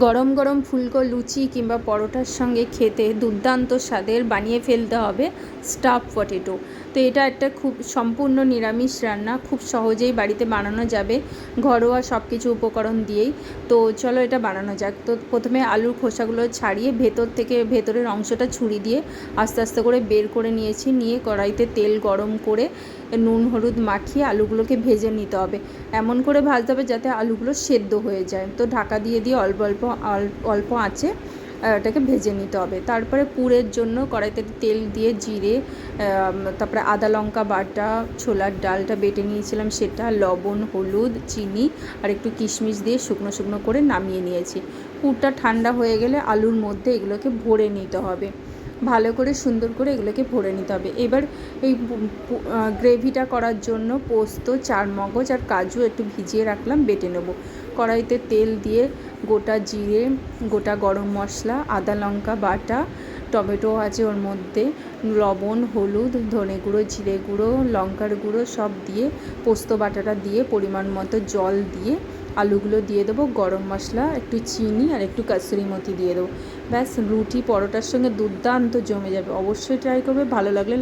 গরম গরম ফুলকো লুচি কিংবা পরোটার সঙ্গে খেতে দুর্দান্ত স্বাদের বানিয়ে ফেলতে হবে স্টাফ পটেটো। তো এটা একটা খুব সম্পূর্ণ নিরামিষ রান্না, খুব সহজেই বাড়িতে বানানো যাবে ঘরোয়া সব কিছু উপকরণ দিয়েই। তো চলো এটা বানানো যাক। তো প্রথমে আলুর খোসাগুলো ছাড়িয়ে ভেতর থেকে ভেতরের অংশটা ছুরি দিয়ে আস্তে আস্তে করে বের করে নিয়েছি। নিয়ে কড়াইতে তেল গরম করে নুন হলুদ মাখিয়ে আলুগুলোকে ভেজে নিতে হবে। এমন করে ভাজতে হবে যাতে আলুগুলো সেদ্ধ হয়ে যায়। তো ঢাকা দিয়ে দিয়ে অল্প অল্প আঁচে এটাকে ভেজে নিতে হবে। তারপরে পুরের জন্য কড়াইতে তেল দিয়ে জিরে, তারপরে আদা লঙ্কা বাটা, ছোলার ডালটা বেটে নিয়েছিলাম সেটা, লবণ হলুদ চিনি আর একটু কিশমিশ দিয়ে শুকনো শুকনো করে নামিয়ে নিয়েছি। পুরটা ঠান্ডা হয়ে গেলে আলুর মধ্যে এগুলোকে ভরে নিতে হবে, ভালো করে সুন্দর করে এগুলোকে ভরে নিতে হবে। এবার এই গ্রেভিটা করার জন্য পোস্ত, চারমগজ আর কাজু একটু ভিজিয়ে রাখলাম, বেটে নেব। কড়াইতে তেল দিয়ে গোটা জিরে, গোটা গরম মশলা, আদা লঙ্কা বাটা, টমেটো আছে ওর মধ্যে, লবণ হলুদ ধনে গুঁড়ো জিরে গুঁড়ো লঙ্কার গুঁড়ো সব দিয়ে পোস্ত বাটাটা দিয়ে পরিমাণ মতো জল দিয়ে আলুগুলো দিয়ে দেবো, গরম মশলা, একটু চিনি আর একটু কাসুরি মেথি দিয়ে দেবো। ব্যাস, রুটি পরোটার সঙ্গে দুর্দান্ত জমে যাবে। অবশ্যই ট্রাই করবে, ভালো লাগলে লাইক